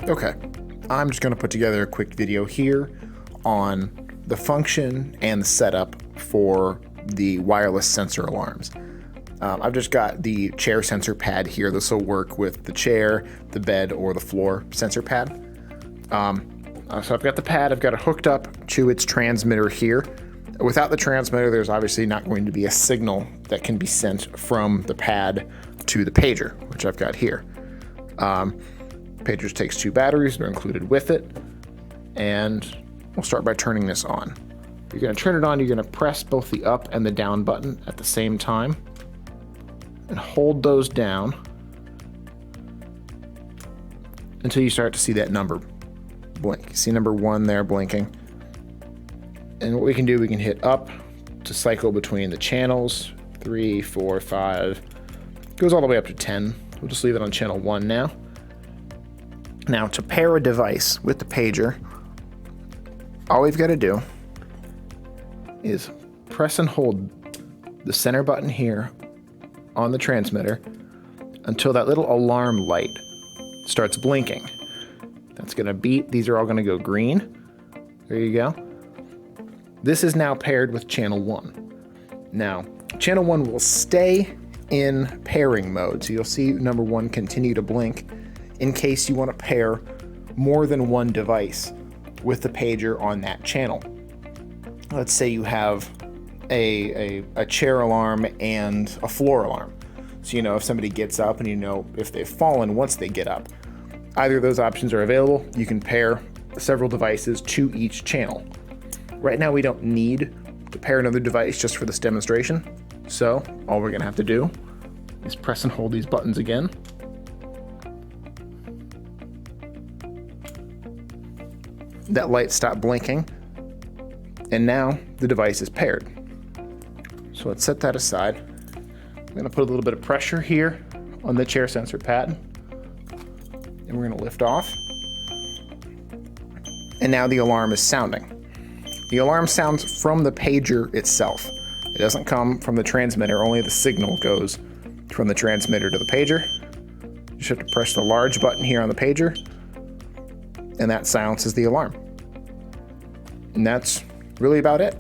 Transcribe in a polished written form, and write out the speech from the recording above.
Okay, I'm just gonna put together a quick video here on the function and the setup for the wireless sensor alarms. I've just got the chair sensor pad here. This will work with the chair, the bed, or the floor sensor pad. So I've got the pad, I've got it hooked up to its transmitter here. Without the transmitter, there's obviously not going to be a signal that can be sent from the pad to the pager, which I've got here. Pager takes 2 batteries, they're included with it, and we'll start by turning this on. You're going to turn it on, you're going to press both the up and the down button at the same time, and hold those down until you start to see that number blink. You see number 1 there blinking. And what we can do, we can hit up to cycle between the channels, 3, 4, 5, goes all the way up to 10. We'll just leave it on channel 1 now. Now, to pair a device with the pager, all we've got to do is press and hold the center button here on the transmitter until that little alarm light starts blinking. That's going to beep. These are all going to go green. There you go. This is now paired with channel 1. Now, channel 1 will stay in pairing mode, so you'll see number 1 continue to blink in case you want to pair more than one device with the pager on that channel. Let's say you have a chair alarm and a floor alarm. So you know if somebody gets up and you know if they've fallen once they get up. Either of those options are available. You can pair several devices to each channel. Right now we don't need to pair another device just for this demonstration. So all we're gonna have to do is press and hold these buttons again. That light stopped blinking, and now the device is paired. So let's set that aside. I'm going to put a little bit of pressure here on the chair sensor pad, and we're going to lift off. And now the alarm is sounding. The alarm sounds from the pager itself. It doesn't come from the transmitter, only the signal goes from the transmitter to the pager. You just have to press the large button here on the pager, and that silences the alarm. And that's really about it.